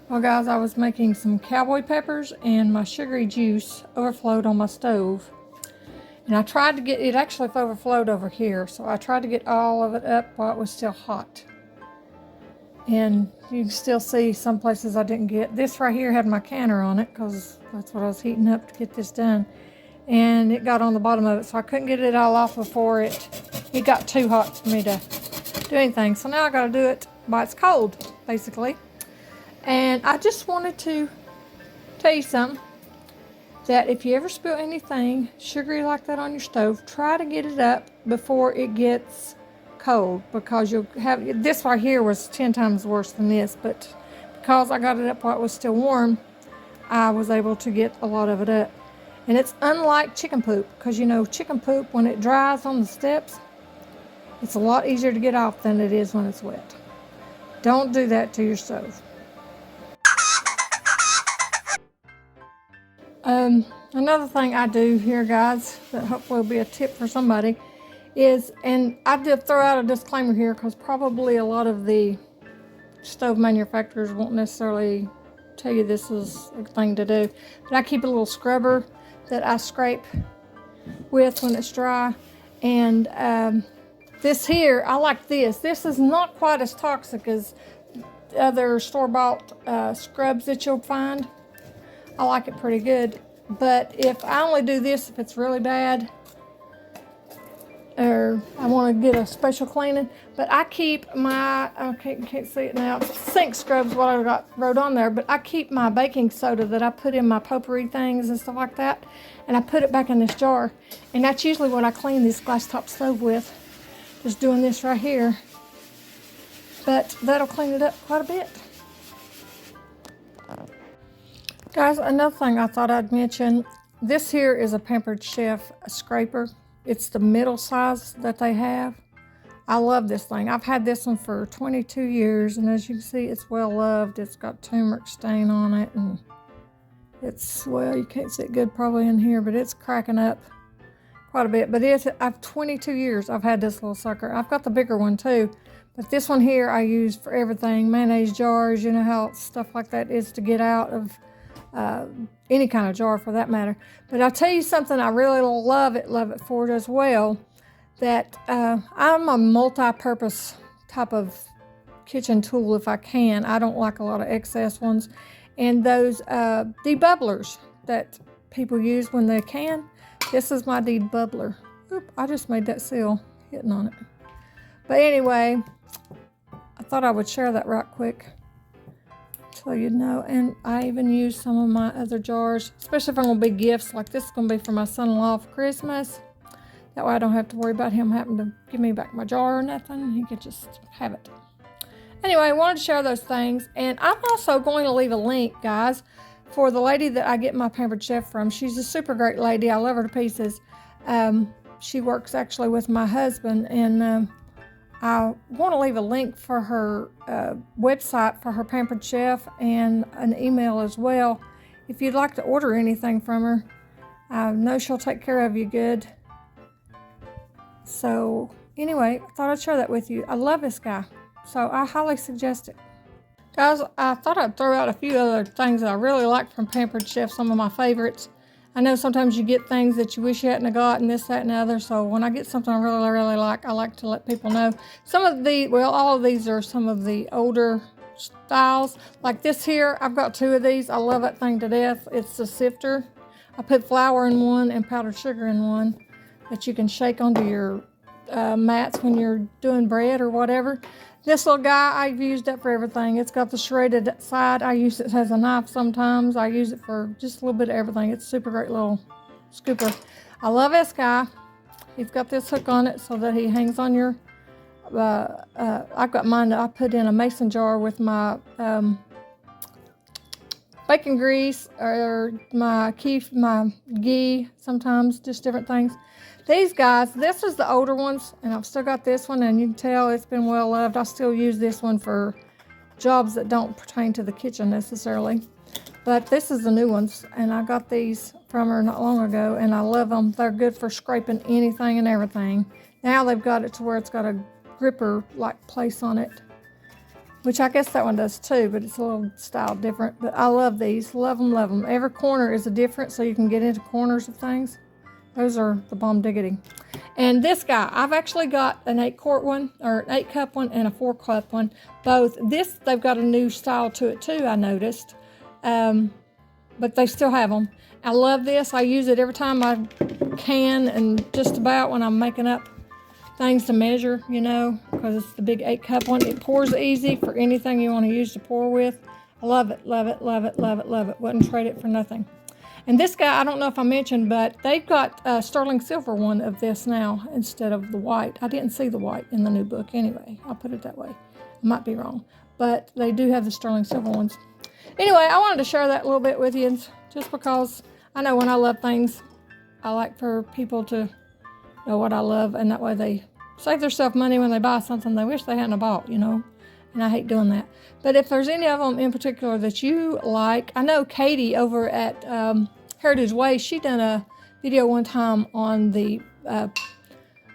Well guys, I was making some cowboy peppers and my sugary juice overflowed on my stove. And I tried to get, it actually overflowed over here, so I tried to get all of it up while it was still hot. And you can still see some places I didn't get. This right here had my canner on it because that's what I was heating up to get this done. And it got on the bottom of it, so I couldn't get it all off before it got too hot for me to do anything. So now I gotta do it while it's cold, basically. And I just wanted to tell you something, that if you ever spill anything sugary like that on your stove, try to get it up before it gets cold, because you'll have, this right here was 10 times worse than this, but because I got it up while it was still warm, I was able to get a lot of it up. And it's unlike chicken poop, because you know chicken poop, when it dries on the steps, it's a lot easier to get off than it is when it's wet. Don't do that to your stove. Another thing I do here, guys, that hopefully will be a tip for somebody, is, and I did throw out a disclaimer here because probably a lot of the stove manufacturers won't necessarily tell you this is a thing to do, but I keep a little scrubber that I scrape with when it's dry. And this here, I like this. This is not quite as toxic as other store-bought scrubs that you'll find. I like it pretty good, but if I only do this if it's really bad, or I want to get a special cleaning, but I keep my, okay, you can't see it now, sink scrubs, what I got wrote on there, but I keep my baking soda that I put in my potpourri things and stuff like that, and I put it back in this jar, and that's usually what I clean this glass top stove with, just doing this right here, but that'll clean it up quite a bit. Guys, another thing I thought I'd mention, this here is a Pampered Chef scraper. It's the middle size that they have. I love this thing. I've had this one for 22 years, and as you can see, it's well loved. It's got turmeric stain on it, and it's, well, you can't see it good probably in here, but it's cracking up quite a bit. But I've 22 years I've had this little sucker. I've got the bigger one too, but this one here I use for everything. Mayonnaise jars, you know how stuff like that is to get out of any kind of jar for that matter. But I'll tell you something I really love it for it as well, that I'm a multi-purpose type of kitchen tool if I can. I don't like a lot of excess ones. And those debubblers that people use when they can, this is my debubbler. Oop, I just made that seal hitting on it. But anyway, I thought I would share that right quick, so you know. And I even use some of my other jars, especially if I'm gonna be gifts, like this is gonna be for my son-in-law for Christmas. That way I don't have to worry about him having to give me back my jar or nothing. He could just have it. Anyway, I wanted to share those things. And I'm also going to leave a link, guys, for the lady that I get my Pampered Chef from. She's a super great lady. I love her to pieces. She works actually with my husband, and I want to leave a link for her website for her Pampered Chef, and an email as well. If you'd like to order anything from her, I know she'll take care of you good. So anyway, I thought I'd share that with you. I love this guy, so I highly suggest it. Guys, I thought I'd throw out a few other things that I really like from Pampered Chef, some of my favorites. I know sometimes you get things that you wish you hadn't got, and this, that, and the other. So when I get something I really, really like, I like to let people know. Some of the, well, all of these are some of the older styles. Like this here, I've got two of these. I love that thing to death. It's the sifter. I put flour in one and powdered sugar in one that you can shake onto your mats when you're doing bread or whatever. This little guy, I've used that for everything. It's got the shredded side. I use it as a knife sometimes. I use it for just a little bit of everything. It's a super great little scooper. I love this guy. He's got this hook on it so that he hangs on your, I've got mine that I put in a mason jar with my bacon grease or my ghee, sometimes just different things. These guys, this is the older ones, and I've still got this one, and you can tell it's been well loved. I still use this one for jobs that don't pertain to the kitchen necessarily. But this is the new ones, and I got these from her not long ago, and I love them. They're good for scraping anything and everything. Now they've got it to where it's got a gripper-like place on it. which I guess that one does too, but it's a little style different. But I love these. Love them, love them. Every corner is a different, so you can get into corners of things. Those are the bomb diggity. And this guy, I've actually got an 8-quart one, or an 8-cup one, and a 4-cup one. Both. This, they've got a new style to it too, I noticed. But they still have them. I love this. I use it every time I can, and just about when I'm making up things to measure, you know, because it's the big 8-cup one. It pours easy for anything you want to use to pour with. I love it, love it, love it, love it, love it. Wouldn't trade it for nothing. And this guy, I don't know if I mentioned, but they've got a sterling silver one of this now instead of the white. I didn't see the white in the new book anyway. I'll put it that way. I might be wrong. But they do have the sterling silver ones. Anyway, I wanted to share that a little bit with you just because I know when I love things, I like for people to know what I love, and that way they save themselves money when they buy something they wish they hadn't bought, you know, and I hate doing that. But if there's any of them in particular that you like, I know Katie over at Heritage Way, she done a video one time on the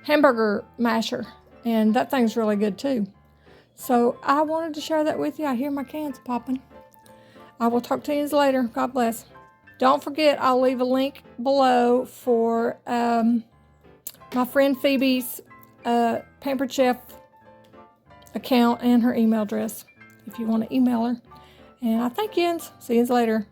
hamburger masher, and that thing's really good too. So I wanted to share that with you. I hear my cans popping. I will talk to you later. God bless. Don't forget, I'll leave a link below for my friend Phoebe's Pampered Chef account and her email address if you want to email her. And I thank you. See you later.